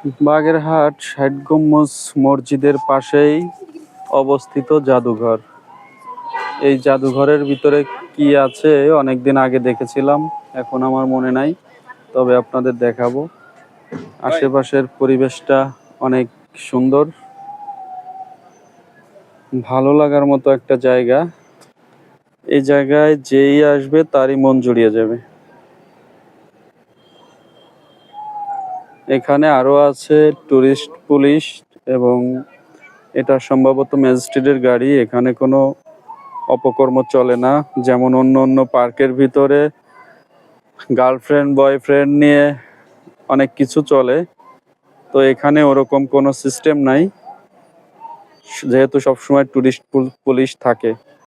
বাগেরহাট ষাট গম্বুজ মসজিদের পাশেই অবস্থিত জাদুঘর। এই জাদুঘরের ভিতরে কি আছে অনেকদিন আগে দেখেছিলাম, এখন আমার মনে নাই, তবে আপনাদের দেখাবো। আশেপাশের পরিবেশটা অনেক সুন্দর, ভালো লাগার মতো একটা জায়গা। এই জায়গায় যেই আসবে তারই মন জুড়িয়ে যাবে। এখানে আরো আছে টুরিস্ট পুলিশ, এবং এটা সম্ভবত ম্যাজিস্ট্রেটের গাড়ি। এখানে কোনো অপকর্ম চলে না, যেমন অন্য অন্য পার্কের ভিতরে গার্লফ্রেন্ড বয়ফ্রেন্ড নিয়ে অনেক কিছু চলে, তো এখানে ওরকম কোনো সিস্টেম নাই, যেহেতু সবসময় টুরিস্ট পুলিশ থাকে।